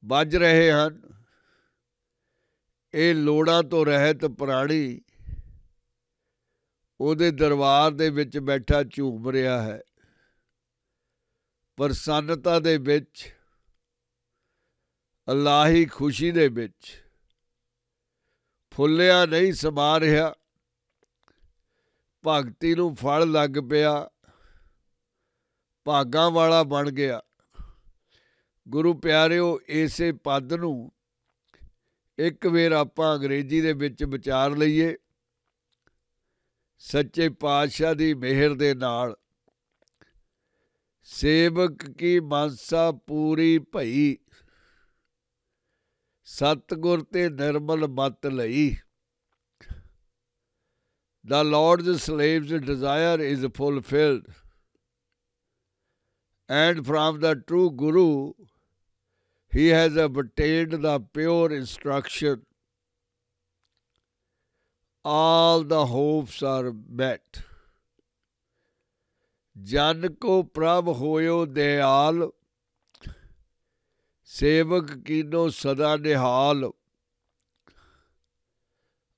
ਵੱਜ ਰਹੇ ਹਨ। ਇਹ ਲੋੜਾਂ ਤੋਂ ਰਹਿਤ ਪ੍ਰਾਣੀ ਉਹਦੇ ਦਰਬਾਰ ਦੇ ਵਿੱਚ ਬੈਠਾ ਝੂਮ ਰਿਹਾ ਹੈ। ਪ੍ਰਸੰਨਤਾ ਦੇ ਵਿੱਚ, ਅਲਾਹੀ ਖੁਸ਼ੀ ਦੇ ਵਿੱਚ ਫੁੱਲਿਆ ਨਹੀਂ ਸਮਾ ਰਿਹਾ। ਭਗਤੀ ਨੂੰ ਫਲ ਲੱਗ ਪਿਆ, ਭਾਗਾਂ ਵਾਲਾ ਬਣ ਗਿਆ। ਗੁਰੂ ਪਿਆਰਿਓ, ਇਸੇ ਪਦ ਨੂੰ ਇੱਕ ਵਾਰ ਆਪਾਂ ਅੰਗਰੇਜ਼ੀ ਦੇ ਵਿੱਚ ਵਿਚਾਰ ਲਈਏ। ਸੱਚੇ ਪਾਤਸ਼ਾਹ ਦੀ ਮਿਹਰ ਦੇ ਨਾਲ ਸੇਵਕ ਕੀ ਮਨਸਾ ਪੂਰੀ ਭਈ, ਸਤਿਗੁਰ ਤੇ ਨਿਰਮਲ ਮਤ ਲਈ। The Lord's slave's desire is fulfilled, and from the true Guru he has obtained the pure instruction. All the hopes are met. जन को प्रभ होयो दयाल, सेवक कीनो सदा निहाल।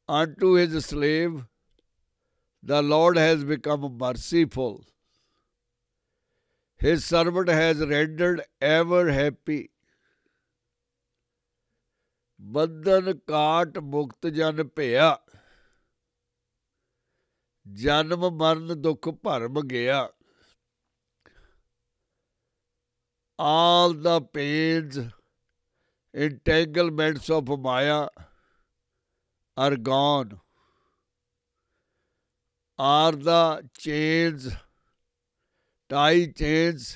Unto his slave the Lord has become merciful. His servant has rendered ever happy. ਬੰਧਨ ਕਾਟ ਮੁਕਤ ਜਨ ਭਇਆ, ਜਨਮ ਮਰਨ ਦੁੱਖ ਭਰਮ ਗਿਆ। All the pains, entanglements of Maya are gone. Are the chains, tie chains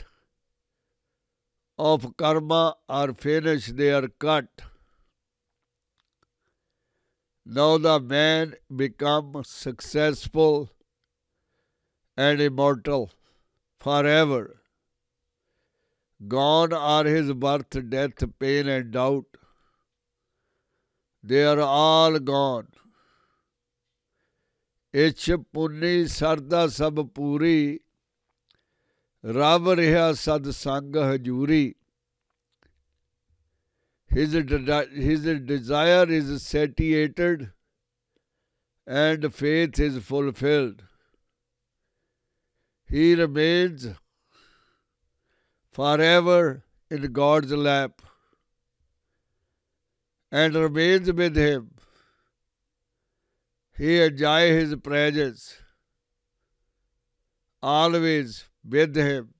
of karma are finished, they are cut. Now the man becomes successful and immortal forever. Gone are his birth, death, pain and doubt. They are all gone. ਇੱਛ ਪੁੰਨੀ ਸਰਦਾ ਸਭ ਪੂਰੀ, ਰੱਬ ਰਿਹਾ ਸਦ ਸੰਗ ਹਜ਼ੂਰੀ। His desire is satiated and faith is fulfilled. He remains forever in God's lap and remains with him. He enjoys his presence always with him.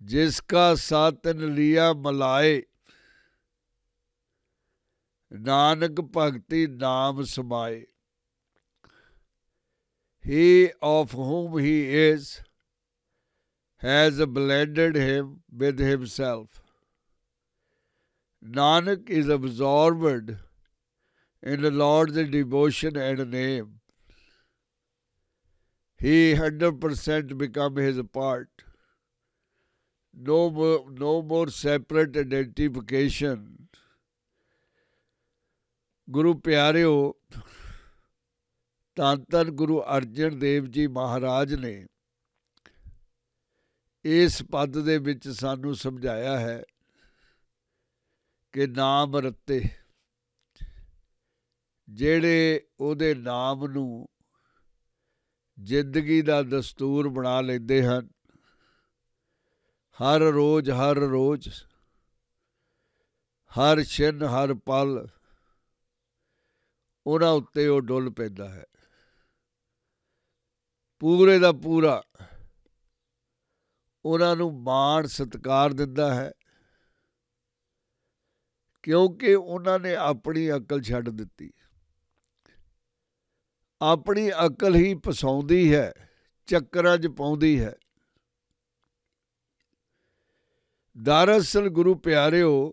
जिसका सातन लिया मलाए, नानक भगति नाम समाए। He of whom he is has blended him with himself. Nanak is absorbed in the Lord's devotion and name. He 100% become his part. No more separate identification. ਗੁਰੂ ਪਿਆਰਿਓ, ਧੰਨ ਧੰਨ ਗੁਰੂ ਅਰਜਨ ਦੇਵ ਜੀ ਮਹਾਰਾਜ ਨੇ ਇਸ ਪਦ ਦੇ ਵਿੱਚ ਸਾਨੂੰ ਸਮਝਾਇਆ ਹੈ ਕਿ ਨਾਮ ਰਤੇ, ਜਿਹੜੇ ਉਹਦੇ ਨਾਮ ਨੂੰ ਜ਼ਿੰਦਗੀ ਦਾ ਦਸਤੂਰ ਬਣਾ ਲੈਂਦੇ ਹਨ, ਹਰ ਰੋਜ਼ ਹਰ ਛਿਨ ਹਰ ਪਲ ਉਹਨਾਂ ਉੱਤੇ ਉਹ ਡੁੱਲ ਪੈਂਦਾ ਹੈ। ਪੂਰੇ ਦਾ ਪੂਰਾ ਉਹਨਾਂ ਨੂੰ ਮਾਣ ਸਤਿਕਾਰ ਦਿੰਦਾ ਹੈ, ਕਿਉਂਕਿ ਉਹਨਾਂ ਨੇ ਆਪਣੀ ਅਕਲ ਛੱਡ ਦਿੱਤੀ। ਆਪਣੀ ਅਕਲ ਹੀ ਫਸਾਉਂਦੀ ਹੈ, ਚੱਕਰਾਂ 'ਚ ਪਾਉਂਦੀ ਹੈ। ਦਰਅਸਲ ਗੁਰੂ ਪਿਆਰਿਓ,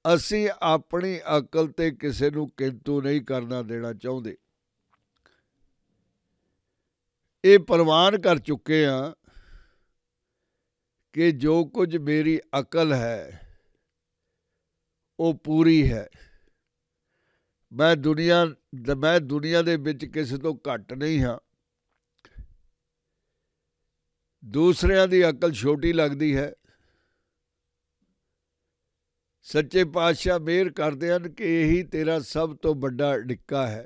ਅਸੀਂ ਆਪਣੀ ਅਕਲ ਤੇ ਕਿਸੇ ਨੂੰ ਕਿੰਤੂ ਨਹੀਂ ਕਰਨਾ ਦੇਣਾ ਚਾਹੁੰਦੇ। ਇਹ ਪ੍ਰਵਾਨ ਕਰ ਚੁੱਕੇ ਹਾਂ ਕਿ ਜੋ ਕੁਝ ਮੇਰੀ ਅਕਲ ਹੈ ਉਹ ਪੂਰੀ ਹੈ। ਮੈਂ ਦੁਨੀਆ ਦੇ ਵਿੱਚ ਕਿਸੇ ਤੋਂ ਘੱਟ ਨਹੀਂ ਹਾਂ। ਦੂਸਰਿਆਂ ਦੀ ਅਕਲ ਛੋਟੀ ਲੱਗਦੀ ਹੈ। ਸੱਚੇ ਪਾਤਸ਼ਾਹ ਮਿਹਰ ਕਰਦੇ ਹਨ ਕਿ ਇਹੀ ਤੇਰਾ ਸਭ ਤੋਂ ਵੱਡਾ ਅੜਿੱਕਾ ਹੈ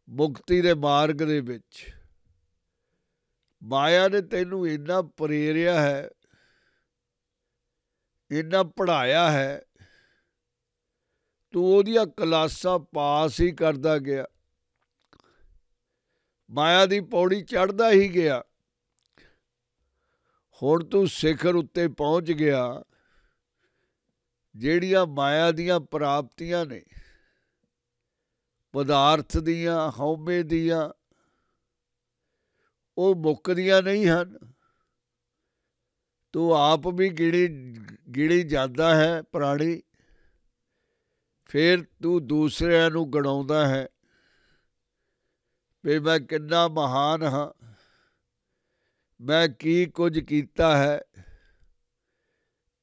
ਮੁਕਤੀ ਦੇ ਮਾਰਗ ਦੇ ਵਿੱਚ। ਮਾਇਆ ਨੇ ਤੈਨੂੰ ਇੰਨਾ ਪ੍ਰੇਰਿਆ ਹੈ, ਇੰਨਾ ਪੜ੍ਹਾਇਆ ਹੈ, ਤੂੰ ਉਹਦੀਆਂ ਕਲਾਸਾਂ ਪਾਸ ਹੀ ਕਰਦਾ ਗਿਆ, ਮਾਇਆ ਦੀ ਪੌੜੀ ਚੜ੍ਹਦਾ ਹੀ ਗਿਆ। ਹੁਣ ਤੂੰ ਸਿਖਰ ਉੱਤੇ ਪਹੁੰਚ ਗਿਆ। ਜਿਹੜੀਆਂ ਮਾਇਆ ਦੀਆਂ ਪ੍ਰਾਪਤੀਆਂ ਨੇ, ਪਦਾਰਥ ਦੀਆਂ, ਹਉਮੈ ਦੀਆਂ, ਉਹ ਮੁੱਕਦੀਆਂ ਨਹੀਂ ਹਨ। ਤੂੰ ਆਪ ਵੀ ਗਿਣੀ ਜਾਂਦਾ ਹੈ ਪ੍ਰਾਣੀ, ਫਿਰ ਤੂੰ ਦੂਸਰਿਆਂ ਨੂੰ ਗਣਾਉਂਦਾ ਹੈ ਵੀ ਮੈਂ ਕਿੰਨਾ ਮਹਾਨ ਹਾਂ, ਮੈਂ ਕੀ ਕੁਝ ਕੀਤਾ ਹੈ,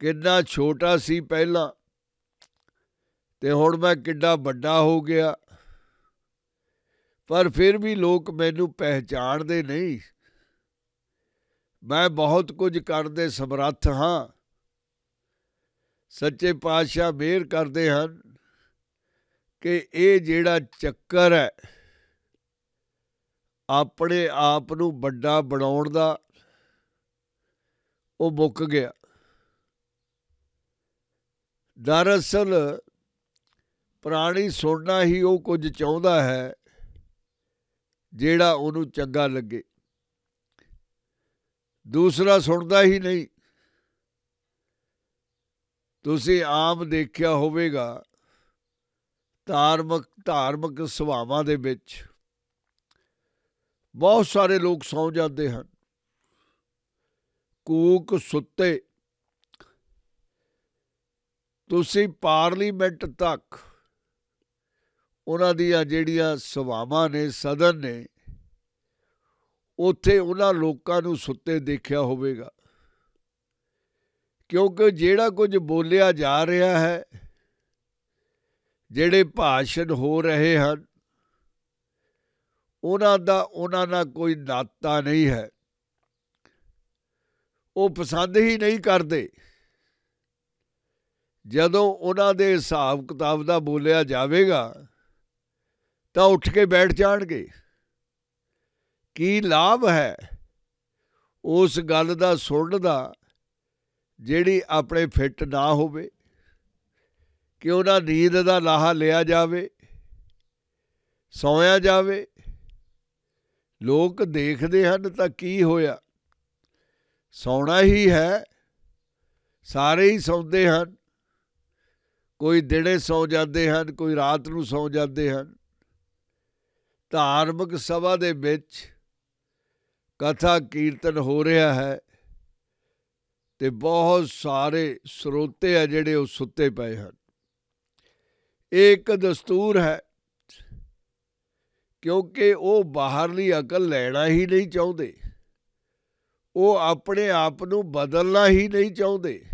ਕਿੰਨਾ ਛੋਟਾ ਸੀ ਪਹਿਲਾਂ ਤੇ ਹੁਣ ਮੈਂ ਕਿੱਡਾ ਵੱਡਾ ਹੋ ਗਿਆ। ਪਰ ਫਿਰ ਵੀ ਲੋਕ ਮੈਨੂੰ ਪਹਿਚਾਣਦੇ ਨਹੀਂ। ਮੈਂ ਬਹੁਤ ਕੁਝ ਕਰਨ ਦੇ ਸਮਰੱਥ ਹਾਂ। ਸੱਚੇ ਪਾਤਸ਼ਾਹ ਮਿਹਰ ਕਰਦੇ ਹਨ ਕਿ ਇਹ ਜਿਹੜਾ ਚੱਕਰ ਹੈ ਆਪਣੇ ਆਪ ਨੂੰ ਵੱਡਾ ਬਣਾਉਣ ਦਾ, ਉਹ ਮੁੱਕ ਗਿਆ। ਦਰਅਸਲ ਪ੍ਰਾਣੀ ਸੁਣਨਾ ਹੀ ਉਹ ਕੁਝ ਚਾਹੁੰਦਾ ਹੈ ਜਿਹੜਾ ਉਹਨੂੰ ਚੰਗਾ ਲੱਗੇ, ਦੂਸਰਾ ਸੁਣਦਾ ਹੀ ਨਹੀਂ। ਤੁਸੀਂ ਆਮ ਦੇਖਿਆ ਹੋਵੇਗਾ ਧਾਰਮਿਕ ਸਭਾਵਾਂ ਦੇ ਵਿੱਚ ਬਹੁਤ ਸਾਰੇ ਲੋਕ ਸੌਂ ਜਾਂਦੇ ਹਨ, ਕੂਕ ਸੁੱਤੇ। ਤੁਸੀਂ ਪਾਰਲੀਮੈਂਟ ਤੱਕ ਉਹਨਾਂ ਦੀਆਂ ਜਿਹੜੀਆਂ ਸਭਾਵਾਂ ਨੇ, ਸਦਨ ਨੇ, ਉੱਥੇ ਉਹਨਾਂ ਲੋਕਾਂ ਨੂੰ ਸੁੱਤੇ ਦੇਖਿਆ ਹੋਵੇਗਾ, ਕਿਉਂਕਿ ਜਿਹੜਾ ਕੁਝ ਬੋਲਿਆ ਜਾ ਰਿਹਾ ਹੈ, ਜਿਹੜੇ ਭਾਸ਼ਣ ਹੋ ਰਹੇ ਹਨ, ਉਹਨਾਂ ਨਾਲ ਕੋਈ ਨਾਤਾ ਨਹੀਂ ਹੈ। ਉਹ ਪਸੰਦ ਹੀ ਨਹੀਂ ਕਰਦੇ। ਜਦੋਂ ਉਹਨਾਂ ਦੇ ਹਿਸਾਬ ਕਿਤਾਬ ਦਾ ਬੋਲਿਆ ਜਾਵੇਗਾ ਤਾਂ ਉੱਠ ਕੇ ਬੈਠ ਜਾਣਗੇ। ਕੀ ਲਾਭ ਹੈ ਉਸ ਗੱਲ ਦਾ ਸੁਣਨ ਦਾ ਜਿਹੜੀ ਆਪਣੇ ਫਿੱਟ ਨਾ ਹੋਵੇ, ਕਿ ਉਹਨਾਂ ਨੀਂਦ ਦਾ ਲਾਹਾ ਲਿਆ ਜਾਵੇ, ਸੌਂਇਆ ਜਾਵੇ। ਲੋਕ ਦੇਖਦੇ ਹਨ ਤਾਂ ਕੀ ਹੋਇਆ, ਸੌਣਾ ਹੀ ਹੈ। ਸਾਰੇ ਹੀ ਸੌਂਦੇ ਹਨ, ਕੋਈ ਦਿਨੇ ਸੌਂ ਜਾਂਦੇ ਹਨ, ਕੋਈ ਰਾਤ ਨੂੰ ਸੌਂ ਜਾਂਦੇ ਹਨ। ਧਾਰਮਿਕ ਸਭਾ ਦੇ ਵਿੱਚ ਕਥਾ ਕੀਰਤਨ ਹੋ ਰਿਹਾ ਹੈ ਤੇ ਬਹੁਤ ਸਾਰੇ ਸਰੋਤੇ ਆ ਜਿਹੜੇ ਉਹ ਸੁੱਤੇ ਪਏ ਹਨ। ਇਹ ਇੱਕ ਦਸਤੂਰ ਹੈ, ਕਿਉਂਕਿ ਉਹ ਬਾਹਰਲੀ ਅਕਲ ਲੈਣਾ ਹੀ ਨਹੀਂ ਚਾਹੁੰਦੇ, ਉਹ ਆਪਣੇ ਆਪ ਨੂੰ ਬਦਲਣਾ ਹੀ ਨਹੀਂ ਚਾਹੁੰਦੇ।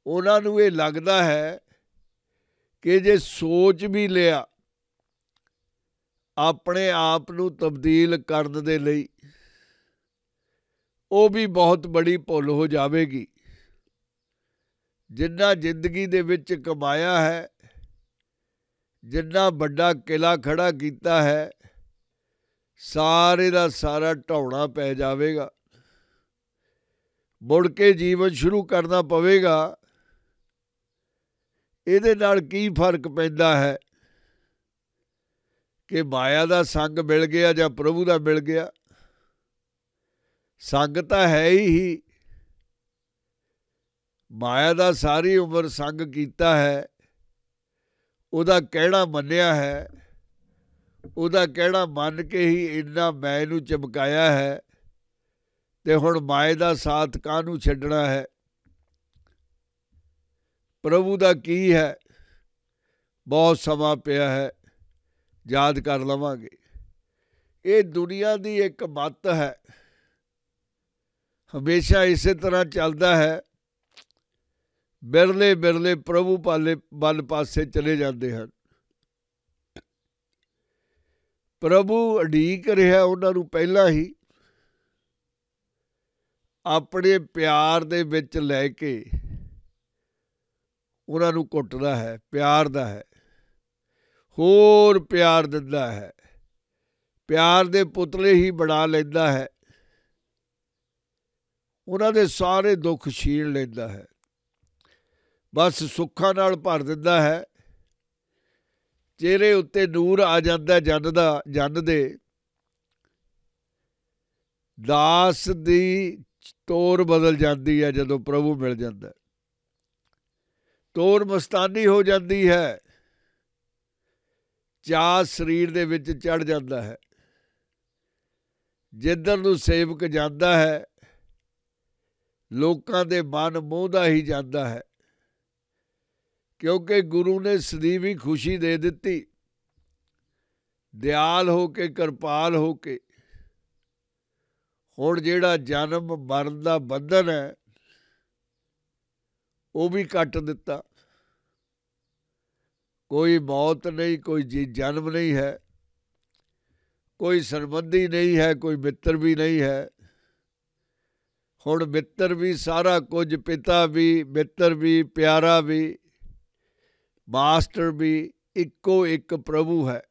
ਉਹਨਾਂ ਨੂੰ ਇਹ ਲੱਗਦਾ ਹੈ ਕਿ ਜੇ ਸੋਚ ਵੀ ਲਿਆ ਆਪਣੇ ਆਪ ਨੂੰ ਤਬਦੀਲ ਕਰਨ ਦੇ ਲਈ, ਉਹ ਵੀ ਬਹੁਤ ਬੜੀ ਭੁੱਲ ਹੋ ਜਾਵੇਗੀ। ਜਿੰਨਾ ਜ਼ਿੰਦਗੀ ਦੇ ਵਿੱਚ ਕਮਾਇਆ ਹੈ, ਜਿੰਨਾ ਵੱਡਾ ਕਿਲਾ ਖੜਾ ਕੀਤਾ ਹੈ, ਸਾਰੇ ਦਾ ਸਾਰਾ ਢਾਉਣਾ ਪੈ ਜਾਵੇਗਾ। ਮੁੜ ਕੇ ਜੀਵਨ ਸ਼ੁਰੂ ਕਰਨਾ ਪਵੇਗਾ। ਇਹਦੇ ਨਾਲ ਕੀ ਫਰਕ ਪੈਂਦਾ ਹੈ ਕਿ ਮਾਇਆ ਦਾ ਸੰਗ ਮਿਲ ਗਿਆ ਜਾਂ ਪ੍ਰਭੂ ਦਾ ਮਿਲ ਗਿਆ। ਸੰਗ ਤਾਂ ਹੈ ਹੀ। ਮਾਇਆ ਦਾ ਸਾਰੀ ਉਮਰ ਸੰਗ ਕੀਤਾ ਹੈ, ਉਹਦਾ ਕਹਿਣਾ ਮੰਨਿਆ ਹੈ, ਉਹਦਾ ਕਹਿਣਾ ਮੰਨ ਕੇ ਹੀ ਇੰਨਾ ਮੈਂ ਨੂੰ ਚਮਕਾਇਆ ਹੈ, ਤੇ ਹੁਣ ਮਾਇਆ ਦਾ ਸਾਥ ਕਾਹਨੂੰ ਛੱਡਣਾ ਹੈ। ਪ੍ਰਭੂ ਦਾ ਕੀ ਹੈ, ਬਹੁਤ ਸਮਾਂ ਪਿਆ ਹੈ, ਯਾਦ ਕਰ ਲਵਾਂਗੇ। ਇਹ ਦੁਨੀਆ ਦੀ ਇੱਕ ਮੱਤ ਹੈ, ਹਮੇਸ਼ਾ ਇਸੇ ਤਰ੍ਹਾਂ ਚੱਲਦਾ ਹੈ। ਬਿਰਲੇ ਬਿਰਲੇ ਪ੍ਰਭੂ ਵੱਲ ਪਾਸੇ ਚਲੇ ਜਾਂਦੇ ਹਨ। ਪ੍ਰਭੂ ਉਡੀਕ ਰਿਹਾ ਉਹਨਾਂ ਨੂੰ ਪਹਿਲਾਂ ਹੀ, ਆਪਣੇ ਪਿਆਰ ਦੇ ਵਿੱਚ ਲੈ ਕੇ ਉਹਨਾਂ ਨੂੰ ਕੁੱਟਦਾ ਹੈ, ਪਿਆਰ ਦਾ ਹੈ, ਹੋਰ ਪਿਆਰ ਦਿੰਦਾ ਹੈ, ਪਿਆਰ ਦੇ ਪੁਤਲੇ ਹੀ ਬਣਾ ਲੈਂਦਾ ਹੈ, ਉਹਨਾਂ ਦੇ ਸਾਰੇ ਦੁੱਖ ਛੀਣ ਲੈਂਦਾ ਹੈ, ਬਸ ਸੁੱਖਾਂ ਨਾਲ ਭਰ ਦਿੰਦਾ ਹੈ। ਚਿਹਰੇ ਉੱਤੇ ਨੂਰ ਆ ਜਾਂਦਾ ਜਨ ਦੇ। ਦਾਸ ਦੀ ਤੋਰ ਬਦਲ ਜਾਂਦੀ ਹੈ ਜਦੋਂ ਪ੍ਰਭੂ ਮਿਲ ਜਾਂਦਾ। ਤੋਰ ਮਸਤਾਨੀ ਹੋ ਜਾਂਦੀ ਹੈ, ਚਾਅ ਸਰੀਰ ਦੇ ਵਿੱਚ ਚੜ੍ਹ ਜਾਂਦਾ ਹੈ। ਜਿੱਧਰ ਨੂੰ ਸੇਵਕ ਜਾਂਦਾ ਹੈ, ਲੋਕਾਂ ਦੇ ਮਨ ਮੋਹਦਾ ਹੀ ਜਾਂਦਾ ਹੈ, ਕਿਉਂਕਿ ਗੁਰੂ ਨੇ ਸਦੀਵੀ ਖੁਸ਼ੀ ਦੇ ਦਿੱਤੀ। ਦਿਆਲ ਹੋ ਕੇ, ਕਿਰਪਾਲ ਹੋ ਕੇ ਹੁਣ ਜਿਹੜਾ ਜਨਮ ਮਰਨ ਦਾ ਬੰਧਨ ਹੈ ਉਹ ਵੀ ਕੱਟ ਦਿੱਤਾ। ਕੋਈ ਮੌਤ ਨਹੀਂ, ਕੋਈ ਜਨਮ ਨਹੀਂ ਹੈ, ਕੋਈ ਸੰਬੰਧੀ ਨਹੀਂ ਹੈ, ਕੋਈ ਮਿੱਤਰ ਵੀ ਨਹੀਂ ਹੈ। ਹੁਣ ਮਿੱਤਰ ਵੀ ਸਾਰਾ ਕੁਝ, ਪਿਤਾ ਵੀ, ਮਿੱਤਰ ਵੀ, ਪਿਆਰਾ ਵੀ, ਮਾਸਟਰ ਵੀ, ਇੱਕੋ ਇੱਕ ਪ੍ਰਭੂ ਹੈ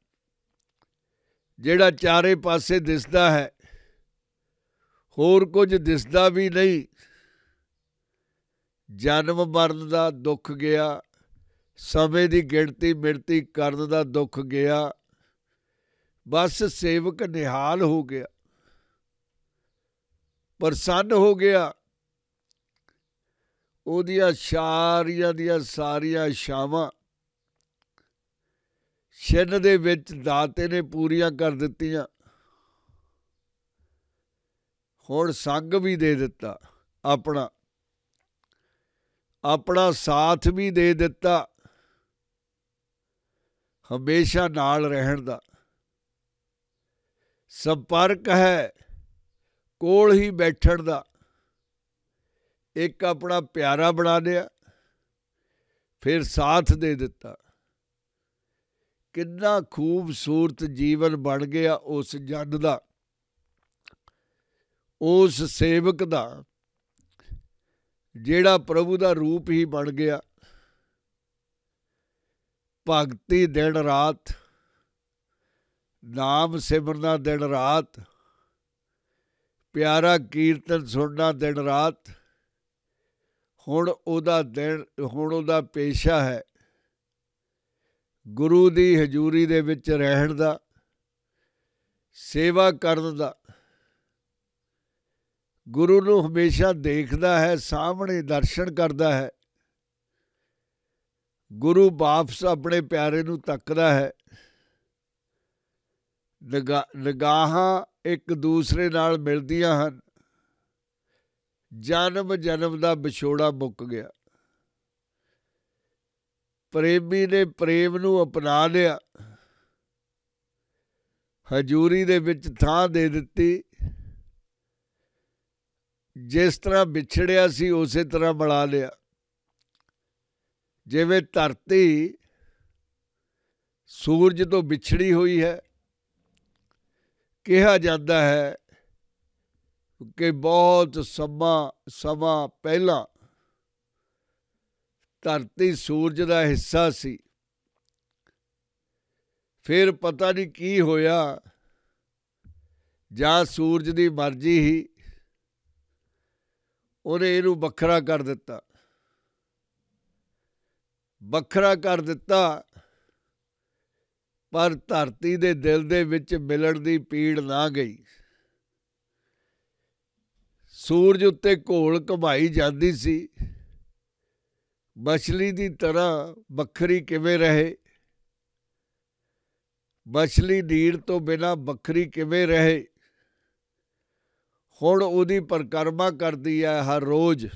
ਜਿਹੜਾ ਚਾਰੇ ਪਾਸੇ ਦਿਸਦਾ ਹੈ, ਹੋਰ ਕੁਝ ਦਿਸਦਾ ਵੀ ਨਹੀਂ। ਜਨਮ ਮਰਨ ਦਾ ਦੁੱਖ ਗਿਆ, ਸਮੇਂ ਦੀ ਗਿਣਤੀ ਮਿਣਤੀ ਕਰਨ ਦਾ ਦੁੱਖ ਗਿਆ, ਬਸ ਸੇਵਕ ਨਿਹਾਲ ਹੋ ਗਿਆ, ਪ੍ਰਸੰਨ ਹੋ ਗਿਆ। ਉਹਦੀਆਂ ਸਾਰੀਆਂ ਦੀਆਂ ਸਾਰੀਆਂ ਇਛਾਵਾਂ ਛਿੰਨ ਦੇ ਵਿੱਚ ਦਾਤੇ ਨੇ ਪੂਰੀਆਂ ਕਰ ਦਿੱਤੀਆਂ। ਹੁਣ ਸੰਗ ਵੀ ਦੇ ਦਿੱਤਾ, ਆਪਣਾ ਸਾਥ ਵੀ ਦੇ ਦਿੱਤਾ, ਹਮੇਸ਼ਾ ਨਾਲ ਰਹਿਣ ਦਾ। ਸੰਪਰਕ ਹੈ, ਕੋਲ ਹੀ ਬੈਠਣ ਦਾ। ਇੱਕ ਆਪਣਾ ਪਿਆਰਾ ਬਣਾ ਲਿਆ, ਫਿਰ ਸਾਥ ਦੇ ਦਿੱਤਾ। ਕਿੰਨਾ ਖੂਬਸੂਰਤ ਜੀਵਨ ਬਣ ਗਿਆ ਉਸ ਜਨ ਦਾ, ਉਸ ਸੇਵਕ ਦਾ, ਜਿਹੜਾ ਪ੍ਰਭੂ ਦਾ ਰੂਪ ਹੀ ਬਣ ਗਿਆ। ਭਗਤੀ ਦਿਨ ਰਾਤ, ਨਾਮ ਸਿਮਰਨਾ ਦਿਨ ਰਾਤ, ਪਿਆਰਾ ਕੀਰਤਨ ਸੁਣਨਾ ਦਿਨ ਰਾਤ। ਹੁਣ ਉਹਦਾ ਪੇਸ਼ਾ ਹੈ ਗੁਰੂ ਦੀ ਹਜ਼ੂਰੀ ਦੇ ਵਿੱਚ ਰਹਿਣ ਦਾ, ਸੇਵਾ ਕਰਨ ਦਾ। ਗੁਰੂ ਨੂੰ ਹਮੇਸ਼ਾ ਦੇਖਦਾ ਹੈ, ਸਾਹਮਣੇ ਦਰਸ਼ਨ ਕਰਦਾ ਹੈ। ਗੁਰੂ ਵਾਪਸ ਆਪਣੇ ਪਿਆਰੇ ਨੂੰ ਤੱਕਦਾ ਹੈ। ਨਿਗਾਹਾਂ ਇੱਕ ਦੂਸਰੇ ਨਾਲ ਮਿਲਦੀਆਂ ਹਨ। ਜਨਮ ਜਨਮ ਦਾ ਵਿਛੋੜਾ ਮੁੱਕ ਗਿਆ। ਪ੍ਰੇਮੀ ਨੇ ਪ੍ਰੇਮ ਨੂੰ ਅਪਣਾ ਲਿਆ, ਹਜ਼ੂਰੀ ਦੇ ਵਿੱਚ ਥਾਂ ਦੇ ਦਿੱਤੀ। ਜਿਸ ਤਰ੍ਹਾਂ ਵਿਛੜਿਆ ਸੀ ਉਸੇ ਤਰ੍ਹਾਂ ਮਿਲਾ ਲਿਆ। ਜਿਵੇਂ ਧਰਤੀ ਸੂਰਜ ਤੋਂ ਵਿਛੜੀ ਹੋਈ ਹੈ, ਕਿਹਾ ਜਾਂਦਾ ਹੈ ਕਿ ਬਹੁਤ ਸਮਾਂ ਪਹਿਲਾਂ ਧਰਤੀ ਸੂਰਜ ਦਾ ਹਿੱਸਾ ਸੀ। ਫਿਰ ਪਤਾ ਨਹੀਂ ਕੀ ਹੋਇਆ, ਜਾਂ ਸੂਰਜ ਦੀ ਮਰਜ਼ੀ ਹੀ, ਉਹਨੇ ਇਹਨੂੰ ਵੱਖਰਾ ਕਰ ਦਿੱਤਾ। ਵੱਖਰਾ ਕਰ ਦਿੱਤਾ, ਪਰ ਧਰਤੀ ਦੇ ਦਿਲ ਦੇ ਵਿੱਚ ਮਿਲਣ ਦੀ ਪੀੜ ਨਾ ਗਈ। ਸੂਰਜ ਉੱਤੇ ਘੋਲ ਘੁਮਾਈ ਜਾਂਦੀ ਸੀ। ਮਛਲੀ ਦੀ ਤਰ੍ਹਾਂ ਵੱਖਰੀ ਕਿਵੇਂ ਰਹੇ? ਮਛਲੀ ਨੀਰ ਤੋਂ ਬਿਨਾਂ ਵੱਖਰੀ ਕਿਵੇਂ ਰਹੇ? ਹੁਣ ਉਹਦੀ ਪਰਿਕਰਮਾ ਕਰਦੀ ਹੈ ਹਰ ਰੋਜ਼।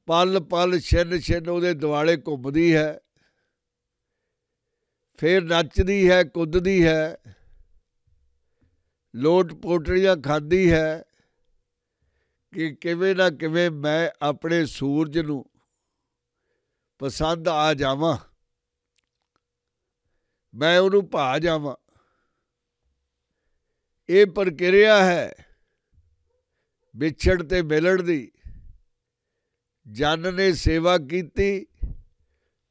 ਪਲ ਪਲ ਛਿਨ ਛਿਨ ਉਹਦੇ ਦੁਆਲੇ ਘੁੰਮਦੀ ਹੈ। ਫਿਰ ਨੱਚਦੀ ਹੈ, ਕੁੱਦਦੀ ਹੈ, ਲੋਟ ਪੋਟੜੀਆਂ ਖਾਂਦੀ ਹੈ ਕਿ ਕਿਵੇਂ ਨਾ ਕਿਵੇਂ ਮੈਂ ਆਪਣੇ ਸੂਰਜ ਨੂੰ ਪਸੰਦ ਆ ਜਾਵਾਂ, ਮੈਂ ਉਹਨੂੰ ਭਾ ਜਾਵਾਂ। ਇਹ ਪ੍ਰਕਿਰਿਆ ਹੈ ਵਿਛੜ ਤੇ ਮਿਲਣ ਦੀ। ਜਨ ਨੇ ਸੇਵਾ ਕੀਤੀ,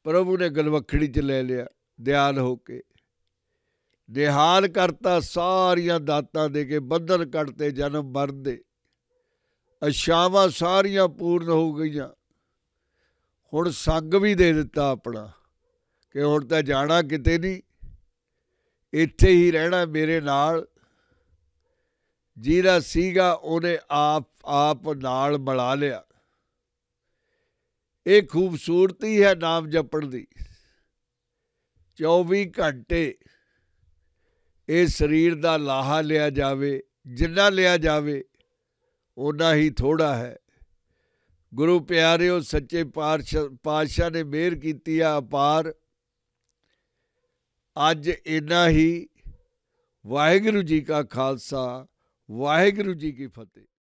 ਪ੍ਰਭੂ ਨੇ ਗਲਵੱਖੜੀ 'ਚ ਲੈ ਲਿਆ ਦਿਆਲ ਹੋ ਕੇ। ਨਿਹਾਲ ਕਰਤਾ ਸਾਰੀਆਂ ਦਾਤਾਂ ਦੇ ਕੇ, ਬੰਧਨ ਕੱਟਤੇ ਜਨਮ ਮਰਨ ਦੇ। ਅਸ਼ਾਵਾਂ ਸਾਰੀਆਂ ਪੂਰਨ ਹੋ ਗਈਆਂ। ਹੁਣ ਸੰਗ ਵੀ ਦੇ ਦਿੱਤਾ ਆਪਣਾ ਕਿ ਹੁਣ ਤਾਂ ਜਾਣਾ ਕਿਤੇ ਨਹੀਂ, ਇੱਥੇ ਹੀ ਰਹਿਣਾ ਮੇਰੇ ਨਾਲ। ਜਿਹਦਾ ਸੀਗਾ ਉਹਨੇ ਆਪ ਨਾਲ ਮਿਲਾ ਲਿਆ। ਇਹ ਖੂਬਸੂਰਤੀ ਹੈ ਨਾਮ ਜਪਣ ਦੀ। 24 ਘੰਟੇ ਇਹ ਸਰੀਰ ਦਾ ਲਾਹਾ ਲਿਆ ਜਾਵੇ, ਜਿੰਨਾ ਲਿਆ ਜਾਵੇ ਓਨਾ ਹੀ ਥੋੜ੍ਹਾ ਹੈ। ਗੁਰੂ ਪਿਆਰਿਓ, ਸੱਚੇ ਪਾਤਸ਼ਾਹ ਨੇ ਮਿਹਰ ਕੀਤੀ ਆ ਅਪਾਰ। ਅੱਜ ਇੰਨਾ ਹੀ। ਵਾਹਿਗੁਰੂ ਜੀ ਕਾ ਖਾਲਸਾ, ਵਾਹਿਗੁਰੂ ਜੀ ਕੀ ਫਤਿਹ।